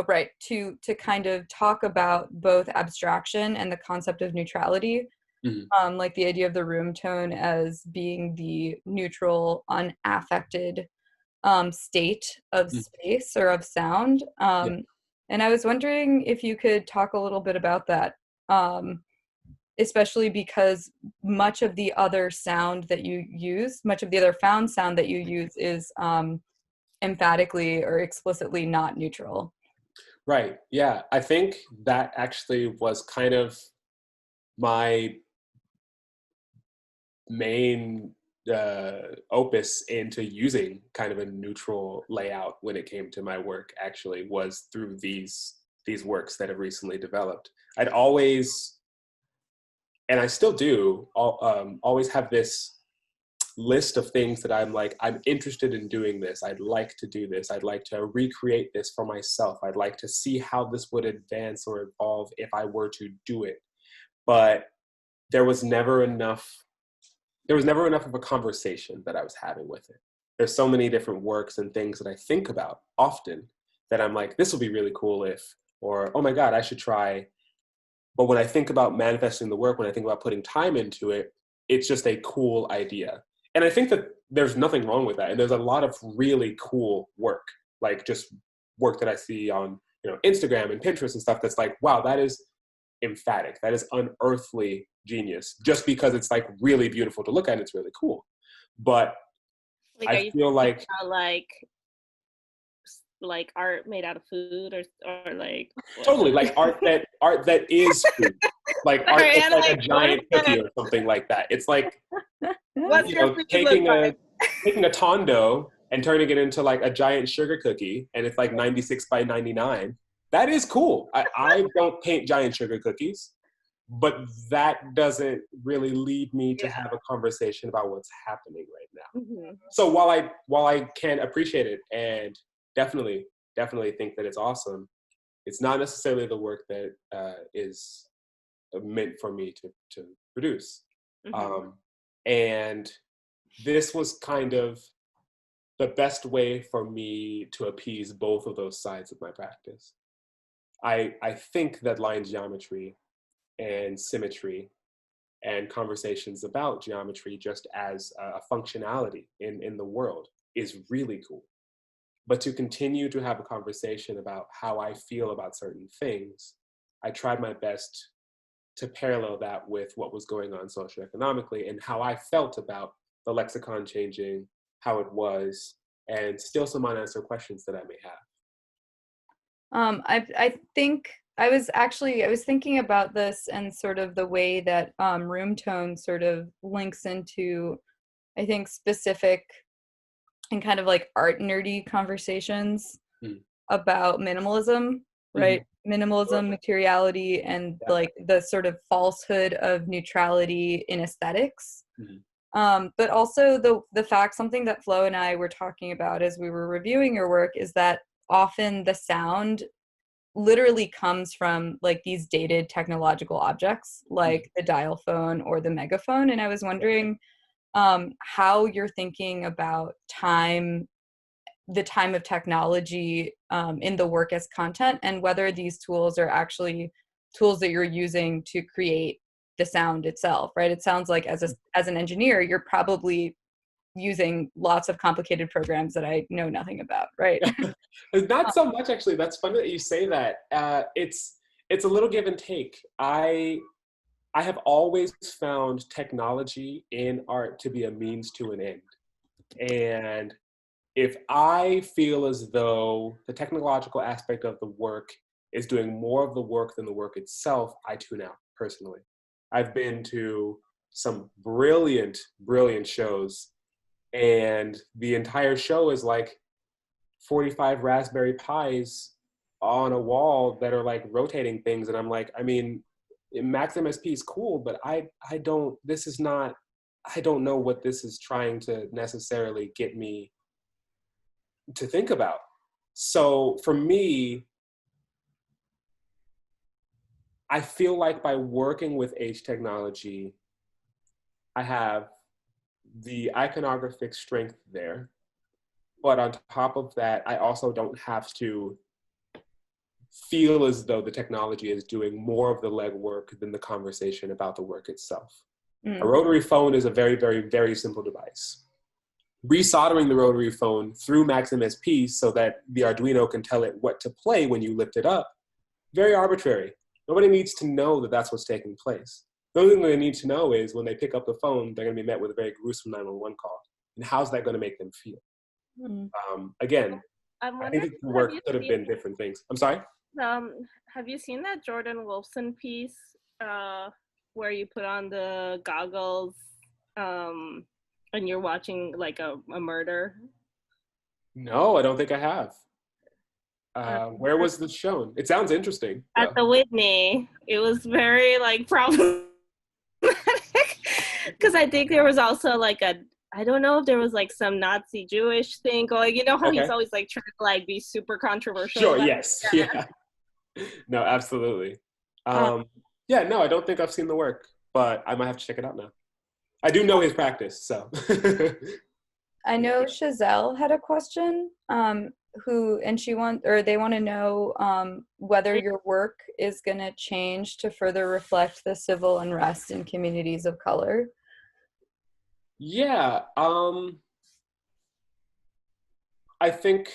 right, to kind of talk about both abstraction and the concept of neutrality, like the idea of the room tone as being the neutral, unaffected state of space or of sound. And I was wondering if you could talk a little bit about that, especially because much of the other sound that you use, much of the other found sound that you use is emphatically or explicitly not neutral. Right. Yeah. I think that actually was kind of my main opus into using kind of a neutral layout when it came to my work, actually, was through these works that have recently developed. I'd always, and I still do, always have this list of things that I'm interested in doing this. I'd like to do this. I'd like to recreate this for myself. I'd like to see how this would advance or evolve if I were to do it. But there was never enough of a conversation that I was having with it. There's so many different works and things that I think about often that I'm like, this would be really cool if, or, oh my God, I should try. But when I think about manifesting the work, when I think about putting time into it, it's just a cool idea. And I think that there's nothing wrong with that. And there's a lot of really cool work, like just work that I see on, Instagram and Pinterest and stuff that's like, wow, that is emphatic. That is unearthly genius, just because it's like really beautiful to look at and it's really cool. But I feel like art made out of food or like totally like art that is food. Like art that's like a giant cookie or something like that. It's like taking a tondo and turning it into like a giant sugar cookie, and it's like 96 by 99. That is cool. I don't paint giant sugar cookies, but that doesn't really lead me to have a conversation about what's happening right now. So while I can appreciate it and definitely think that it's awesome, it's not necessarily the work that is meant for me to produce. And this was kind of the best way for me to appease both of those sides of my practice. I think that line geometry and symmetry and conversations about geometry just as a functionality in the world is really cool. But to continue to have a conversation about how I feel about certain things, I tried my best to parallel that with what was going on socioeconomically and how I felt about the lexicon changing, how it was, and still some unanswered questions that I may have. I think I was thinking about this and sort of the way that room tone sort of links into, I think, specific and kind of like art nerdy conversations about minimalism, right? Minimalism, materiality, and like the sort of falsehood of neutrality in aesthetics. But also the fact, something that Flo and I were talking about as we were reviewing your work, is that often the sound literally comes from like these dated technological objects like the dial phone or the megaphone. And I was wondering how you're thinking about the time of technology in the work as content, and whether these tools are actually tools that you're using to create the sound itself, right? It sounds like as an engineer, you're probably using lots of complicated programs that I know nothing about, right? Not so much, actually. That's funny that you say that. It's a little give and take. I have always found technology in art to be a means to an end. And if I feel as though the technological aspect of the work is doing more of the work than the work itself, I tune out personally. I've been to some brilliant, brilliant shows, and the entire show is like 45 Raspberry Pis on a wall that are like rotating things. And I'm like, I mean, Max MSP is cool, but I don't know what this is trying to necessarily get me to think about. So for me, I feel like by working with H technology, I have the iconographic strength there. But on top of that, I also don't have to feel as though the technology is doing more of the legwork than the conversation about the work itself. A rotary phone is a very, very, very simple device. Resoldering the rotary phone through Max MSP so that the Arduino can tell it what to play when you lift it up, very arbitrary. Nobody needs to know that that's what's taking place. The only thing they need to know is when they pick up the phone, they're going to be met with a very gruesome 911 call. And how's that going to make them feel? Again, I think the work could have been different things. I'm sorry? Have you seen that Jordan Wolfson piece where you put on the goggles and you're watching like a murder? No, I don't think I have. Where was this shown? It sounds interesting. At the Whitney. It was very like problematic because I think there was also like I don't know if there was like some Nazi Jewish thing going. You know how he's always like trying to like be super controversial. Sure. Yes. Yeah. No, absolutely. Yeah. No, I don't think I've seen the work, but I might have to check it out now. I do know his practice, so. I know Chazelle had a question. They want to know whether your work is going to change to further reflect the civil unrest in communities of color. Yeah, I think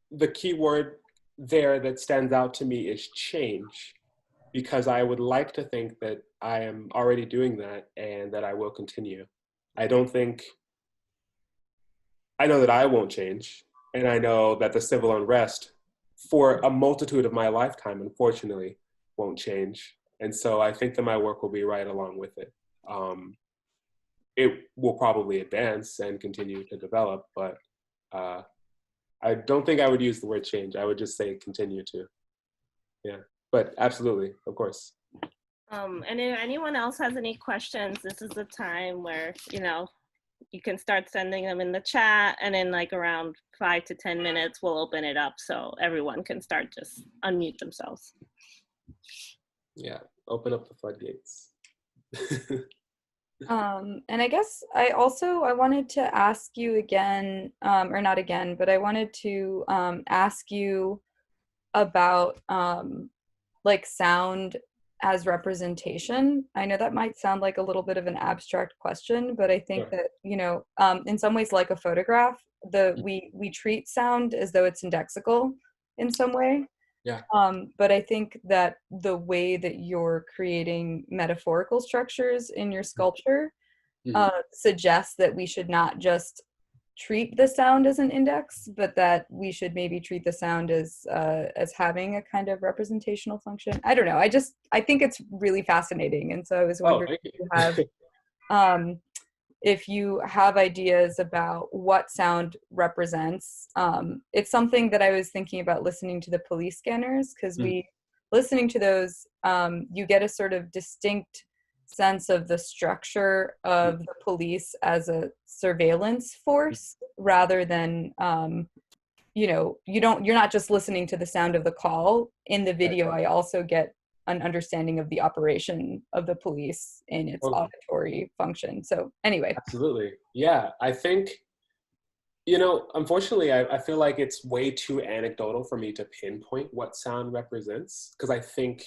the key word there that stands out to me is change, because I would like to think that I am already doing that and that I will continue. I know that I won't change. And I know that the civil unrest for a multitude of my lifetime, unfortunately, won't change. And so I think that my work will be right along with it. It will probably advance and continue to develop, but I don't think I would use the word change. I would just say continue to. Yeah, but absolutely, of course. And if anyone else has any questions, this is the time where, you can start sending them in the chat, and in like around 5 to 10 minutes, we'll open it up so everyone can start just unmute themselves. Yeah, open up the floodgates. And I guess I wanted to ask you again, or not again, but I wanted to ask you about like sound as representation. I know that might sound like a little bit of an abstract question, but I think that, in some ways, like a photograph, we treat sound as though it's indexical in some way. Yeah. But I think that the way that you're creating metaphorical structures in your sculpture suggests that we should not just treat the sound as an index, but that we should maybe treat the sound as having a kind of representational function. I don't know. I think it's really fascinating, and so I was wondering if you have ideas about what sound represents. It's something that I was thinking about listening to the police scanners, because listening to those, you get a sort of distinct sense of the structure of the police as a surveillance force, rather than you're not just listening to the sound of the call. In the video, I also get an understanding of the operation of the police in its auditory function. So anyway. Absolutely. Yeah. I think, unfortunately, I feel like it's way too anecdotal for me to pinpoint what sound represents, because I think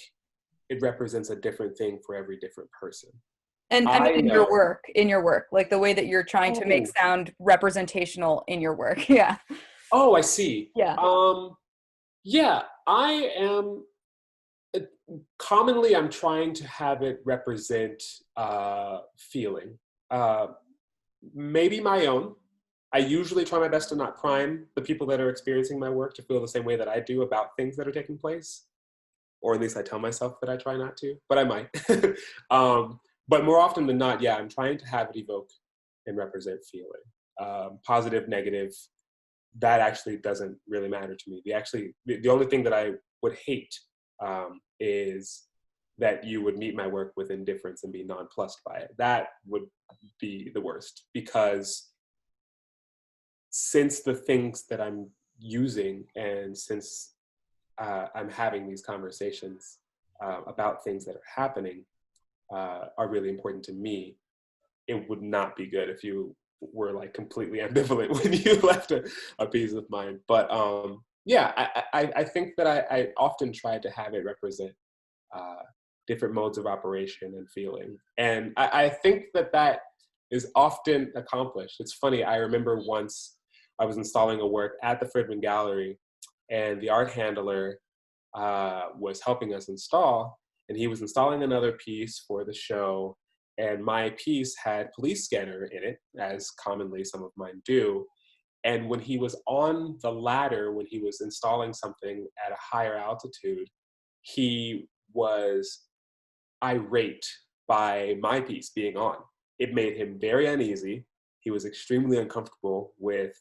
it represents a different thing for every different person. And I mean, in your work, like the way that you're trying to make Oh. sound representational in your work. Yeah. Oh, I see. Yeah. Yeah, I am. Commonly, I'm trying to have it represent feeling. Maybe my own. I usually try my best to not prime the people that are experiencing my work to feel the same way that I do about things that are taking place. Or at least I tell myself that I try not to, but I might. But more often than not, yeah, I'm trying to have it evoke and represent feeling. Positive, negative, that actually doesn't really matter to me. The only thing that I would hate is that you would meet my work with indifference and be nonplussed by it. That would be the worst, because since the things that I'm using and since I'm having these conversations about things that are happening are really important to me, it would not be good if you were like completely ambivalent when you left a piece of mine. But yeah, I think that I often try to have it represent different modes of operation and feeling. And I think that is often accomplished. It's funny, I remember once I was installing a work at the Fridman Gallery, and the art handler was helping us install, and he was installing another piece for the show, and my piece had police scanner in it, as commonly some of mine do. And when he was on the ladder, when he was installing something at a higher altitude, he was irate by my piece being on. It made him very uneasy. He was extremely uncomfortable with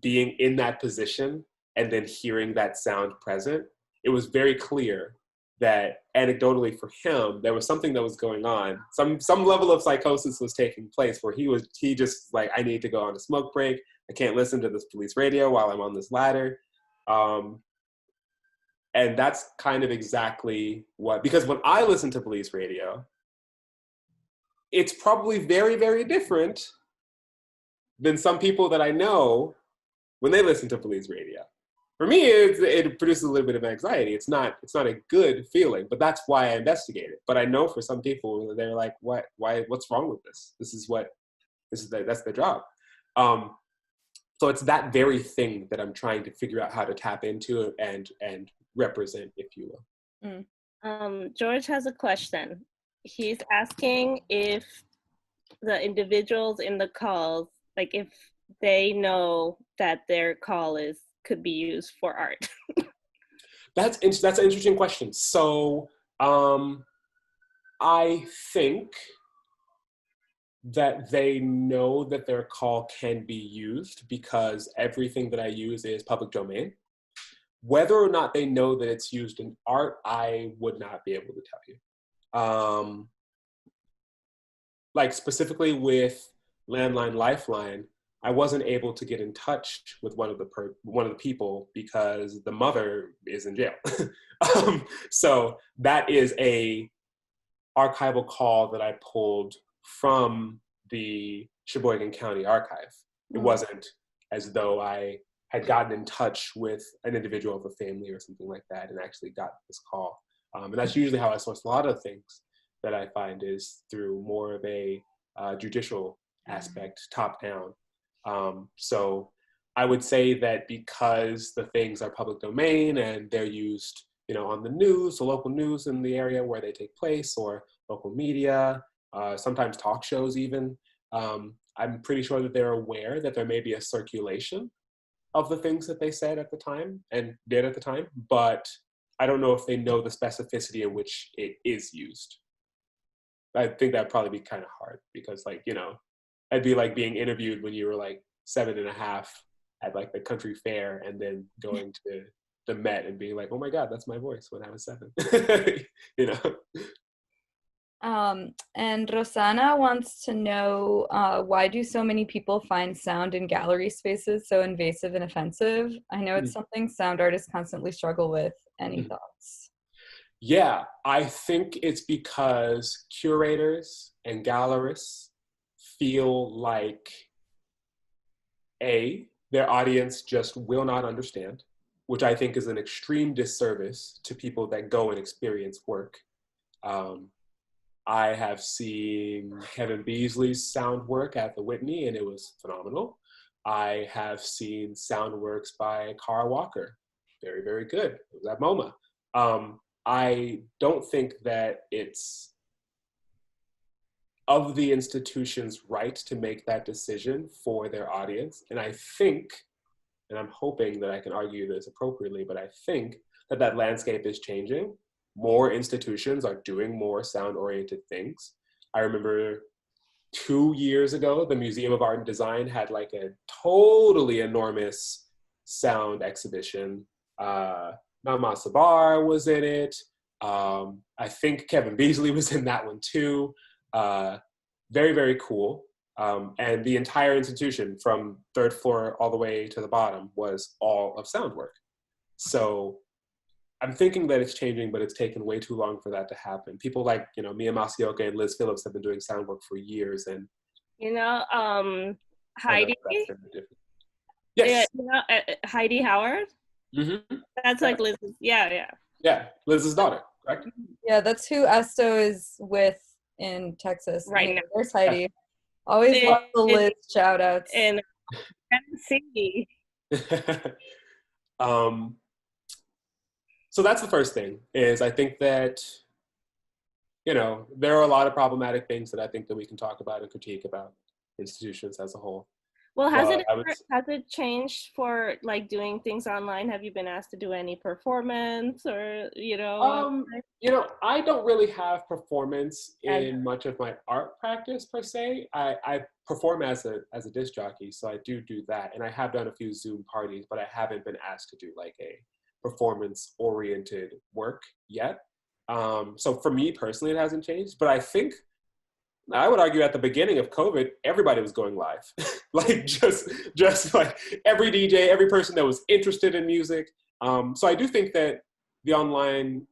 being in that position and then hearing that sound present. It was very clear that anecdotally for him, there was something that was going on. Some level of psychosis was taking place where he just like, I need to go on a smoke break. I can't listen to this police radio while I'm on this ladder. And that's kind of exactly because when I listen to police radio, it's probably very, very different than some people that I know when they listen to police radio. For me, it produces a little bit of anxiety. It's not a good feeling, but that's why I investigate it. But I know for some people, they're like, what's wrong with this? That's their job. So it's that very thing that I'm trying to figure out how to tap into and represent, if you will. George has a question. He's asking if the individuals in the calls, like if they know that their call could be used for art. That's an interesting question. So I think that they know that their call can be used because everything that I use is public domain. Whether or not they know that it's used in art, I would not be able to tell you. Like specifically with Landline Lifeline, I wasn't able to get in touch with one of the people because the mother is in jail. So that is a archival call that I pulled from the Sheboygan County Archive. It wasn't as though I had gotten in touch with an individual of a family or something like that and actually got this call. And that's usually how I source a lot of things that I find is through more of a judicial aspect, top down. So I would say that because the things are public domain and they're used, on the news, the local news in the area where they take place, or local media, sometimes talk shows even, I'm pretty sure that they're aware that there may be a circulation of the things that they said at the time and did at the time, but I don't know if they know the specificity in which it is used. I think that'd probably be kind of hard because it'd be like being interviewed when you were like 7.5 at like the country fair and then going to the Met and being like, oh my God, that's my voice when I was 7. And Rosanna wants to know, why do so many people find sound in gallery spaces so invasive and offensive? I know it's something sound artists constantly struggle with. Any thoughts? Yeah, I think it's because curators and gallerists feel like their audience just will not understand, which I think is an extreme disservice to people that go and experience work. Um, I have seen Kevin Beasley's sound work at the Whitney, and it was phenomenal. I have seen sound works by Cara Walker, very, very good. It was at MoMA. I don't think that it's of the institution's right to make that decision for their audience. And I think, and I'm hoping that I can argue this appropriately, but I think that that landscape is changing. More institutions are doing more sound-oriented things. I remember 2 years ago, the Museum of Art and Design had like a totally enormous sound exhibition. Mama Sabar was in it. I think Kevin Beasley was in that one too. Very, very cool. And the entire institution from third floor all the way to the bottom was all of sound work. So I'm thinking that it's changing, but it's taken way too long for that to happen. People like, Mia Masioka and Liz Phillips have been doing sound work for years. And Heidi? Yes. Heidi Howard? Mm-hmm. That's like Liz's, yeah. Yeah, Liz's daughter, correct? Yeah, that's who Esto is with in Texas. Right now. There's Heidi. Always love the Liz shout outs. In Tennessee. So that's the first thing, is I think that, there are a lot of problematic things that I think that we can talk about and critique about institutions as a whole. Well, has it changed for like doing things online? Have you been asked to do any performance or, I don't really have performance in much of my art practice per se. I perform as a disc jockey, so I do that. And I have done a few Zoom parties, but I haven't been asked to do like a performance-oriented work yet. So for me personally, it hasn't changed. But I would argue at the beginning of COVID, everybody was going live. Like just like every DJ, every person that was interested in music. So I do think that the online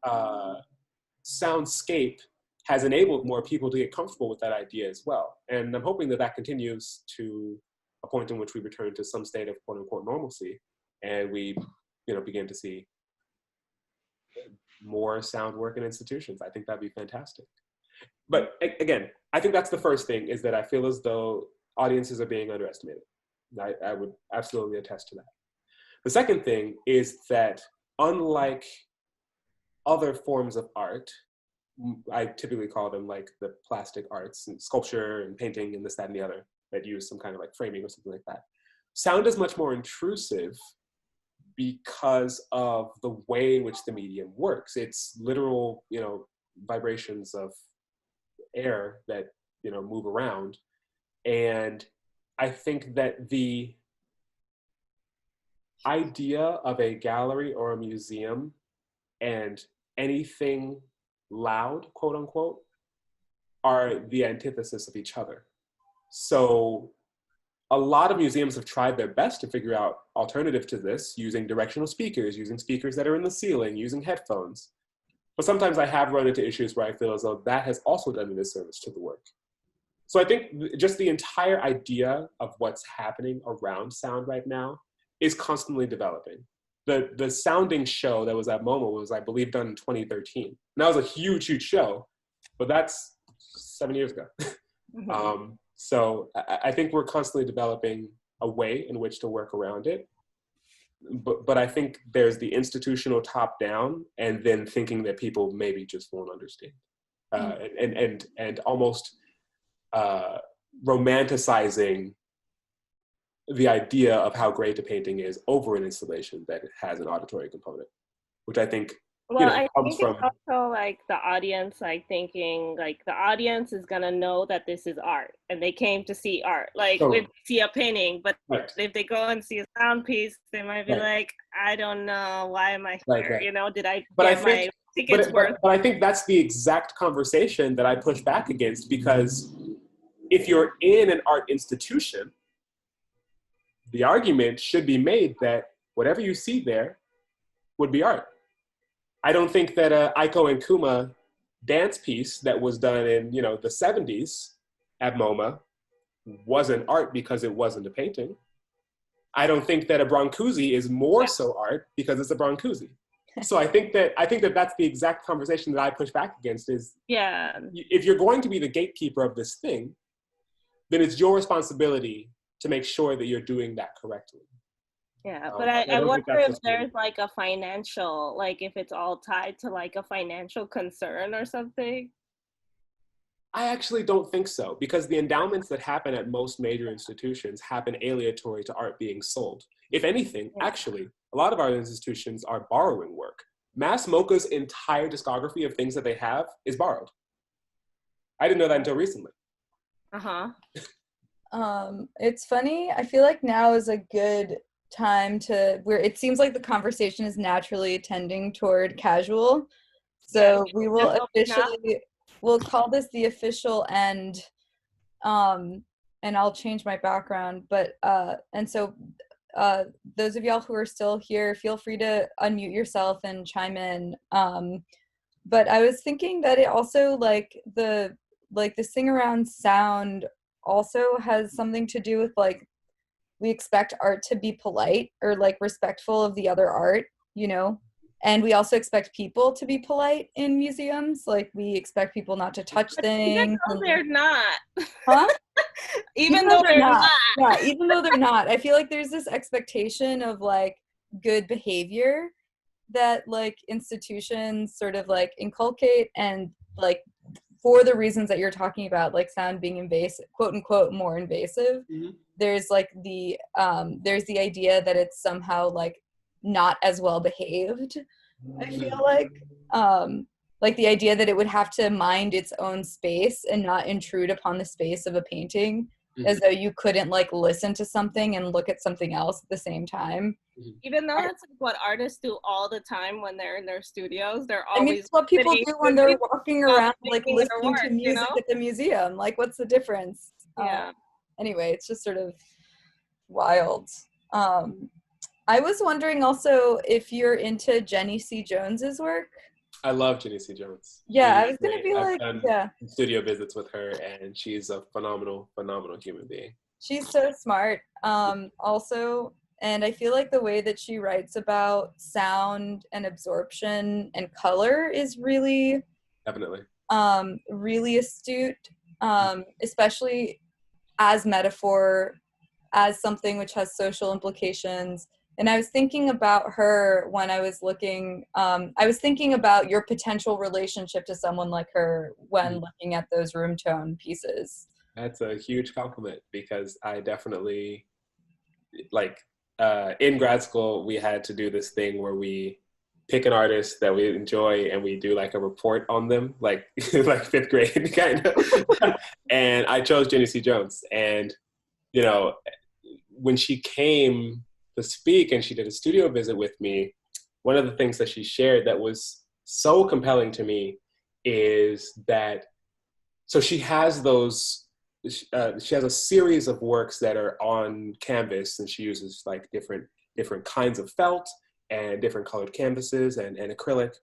soundscape has enabled more people to get comfortable with that idea as well. And I'm hoping that continues to a point in which we return to some state of quote unquote normalcy, and we begin to see more sound work in institutions. I think that'd be fantastic. But again, I think that's the first thing, is that I feel as though audiences are being underestimated. I would absolutely attest to that. The second thing is that unlike other forms of art, I typically call them like the plastic arts and sculpture and painting and this, that, and the other, that use some kind of like framing or something like that. Sound is much more intrusive because of the way in which the medium works. It's literal, vibrations of air that, move around. And I think that the idea of a gallery or a museum and anything loud, quote unquote, are the antithesis of each other. So a lot of museums have tried their best to figure out alternative to this, using directional speakers, using speakers that are in the ceiling, using headphones. But sometimes I have run into issues where I feel as though that has also done a disservice to the work. So I think just the entire idea of what's happening around sound right now is constantly developing. The sounding show that was at MoMA was, I believe, done in 2013. And that was a huge, huge show, but that's 7 years ago. Mm-hmm. So I think we're constantly developing a way in which to work around it. But I think there's the institutional top down, and then thinking that people maybe just won't understand, and almost romanticizing the idea of how great a painting is over an installation that has an auditory component, which I think I think it's also like the audience, like thinking like the audience is gonna know that this is art and they came to see art. Like if they see a painting, but if they go and see a sound piece, they might be like, I don't know, why am I here? Did I get my tickets worth? But I think that's the exact conversation that I push back against, because if you're in an art institution, the argument should be made that whatever you see there would be art. I don't think that Aiko and Kuma dance piece that was done in, you know, the 70s at MoMA wasn't art because it wasn't a painting. I don't think that a Brancusi is more so art because it's a Brancusi. So I think that that's the exact conversation that I push back against is, if you're going to be the gatekeeper of this thing, then it's your responsibility to make sure that you're doing that correctly. Yeah, but I wonder if there's like a financial, like if it's all tied to like a financial concern or something. I actually don't think so, because the endowments that happen at most major institutions happen aleatory to art being sold. If anything, actually, a lot of our institutions are borrowing work. Mass MoCA's entire discography of things that they have is borrowed. I didn't know that until recently. It's funny. I feel like now is a good time where it seems like the conversation is naturally tending toward casual. So we will officially, we'll call this the official end. And I'll change my background, but and so those of y'all who are still here, feel free to unmute yourself and chime in. But I was thinking that it also the sing around sound also has something to do with like, we expect art to be polite or like respectful of the other art, you know? And we also expect people to be polite in museums. Like we expect people not to touch things. Even though they're not. Huh? even though they're not. Yeah, even though they're not. I feel like there's this expectation of like good behavior that like institutions sort of like inculcate, and like for the reasons that you're talking about, like sound being invasive, quote unquote, more invasive. Mm-hmm. There's like there's the idea that it's somehow like not as well behaved. I feel like the idea that it would have to mind its own space and not intrude upon the space of a painting, mm-hmm. as though you couldn't like listen to something and look at something else at the same time. Even though that's like what artists do all the time when they're in their studios. They're always, I mean, it's what people do when they're walking around like listening to music at the museum. Like, what's the difference? Yeah. Anyway, it's just sort of wild. I was wondering also if you're into Jenny C. Jones's work. I love Jenny C. Jones. Yeah, I was gonna be like, done studio visits with her, and she's a phenomenal human being. She's so smart. Also, and I feel like the way that she writes about sound and absorption and color is really, definitely, really astute, especially as metaphor, as something which has social implications. And I was thinking about her when I was looking, I was thinking about your potential relationship to someone like her when looking at those room tone pieces. That's a huge compliment, because I definitely, like, in grad school, we had to do this thing where we pick an artist that we enjoy and we do like a report on them, like like fifth grade kind of. And I chose Jenny C. Jones. And, you know, when she came to speak and she did a studio visit with me, one of the things that she shared that was so compelling to me is that, so she has those, she has a series of works that are on canvas, and she uses like different kinds of felt and different colored canvases and acrylic.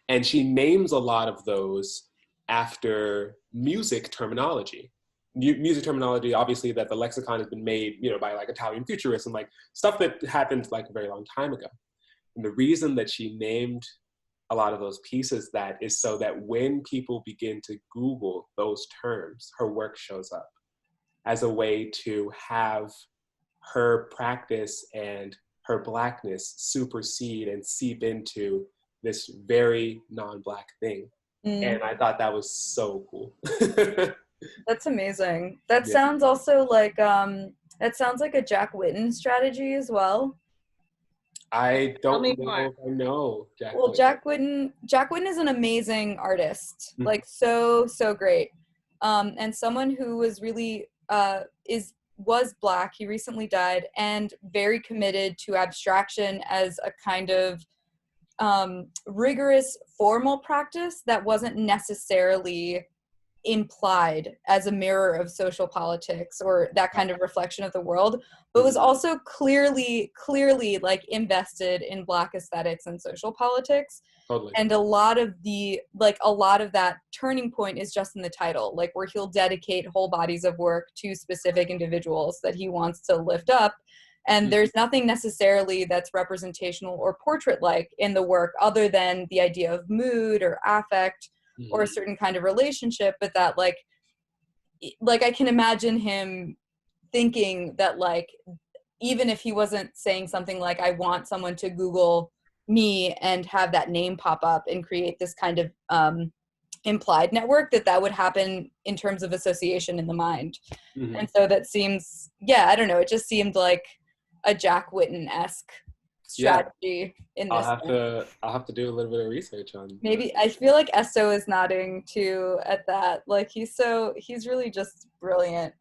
And she names a lot of those after music terminology. Music terminology, obviously, that the lexicon has been made, you know, by like Italian futurists and like stuff that happened like a very long time ago. And the reason that she named a lot of those pieces that is so that when people begin to Google those terms, her work shows up as a way to have her practice and her Blackness supersede and seep into this very non-Black thing. And I thought that was so cool. That's amazing. That sounds also like that sounds like a Jack Whitten strategy as well. I don't know if I know Jack Whitten. Well, Jack Whitten is an amazing artist, like so great, and someone who was really was Black. He recently died, and very committed to abstraction as a kind of rigorous formal practice that wasn't necessarily implied as a mirror of social politics or that kind of reflection of the world, but was also clearly like invested in Black aesthetics and social politics. Totally. And a lot of that turning point is just in the title, like where he'll dedicate whole bodies of work to specific individuals that he wants to lift up. And there's nothing necessarily that's representational or portrait-like in the work other than the idea of mood or affect or a certain kind of relationship, but that like I can imagine him thinking that like, even if he wasn't saying something like, I want someone to Google me and have that name pop up and create this kind of implied network, that would happen in terms of association in the mind. And so that seems, I don't know, it just seemed like a Jack Whitten-esque strategy in this. I'll have to do a little bit of research on maybe. I feel like Esto is nodding too at that. Like he's really just brilliant,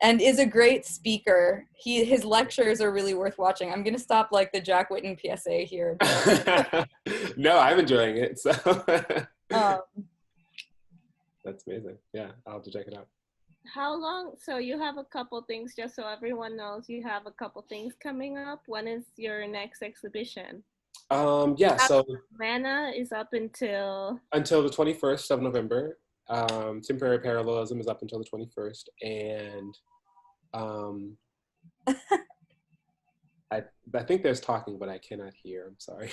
and is a great speaker. His lectures are really worth watching. I'm gonna stop like the Jack Whitten PSA here. No, I'm enjoying it. So that's amazing. Yeah, I'll have to check it out. How long? So you have a couple things, just so everyone knows, you have a couple things coming up. When is your next exhibition? So Atlanta is up until the 21st of November. Temporary Parallelism is up until the 21st, and I think there's talking, but I cannot hear. I'm sorry.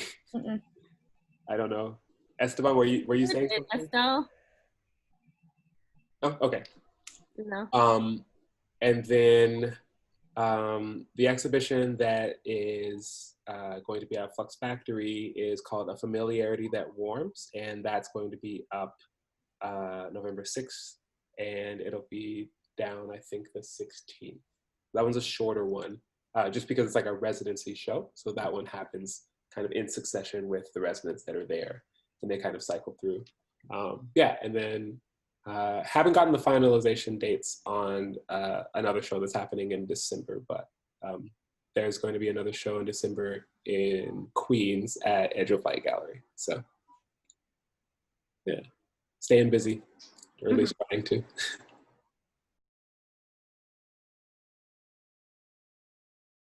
I don't know. Esteban, were you saying something? Esto? Oh, okay. No. And then the exhibition that is going to be at Flux Factory is called A Familiarity That Warms, and that's going to be up November 6th, and it'll be down, I think, the 16th. That one's a shorter one, just because it's like a residency show. So that one happens kind of in succession with the residents that are there, and they kind of cycle through. And then haven't gotten the finalization dates on another show that's happening in December, but there's going to be another show in December in Queens at Edge of Light Gallery. So yeah, staying busy, or at least trying to.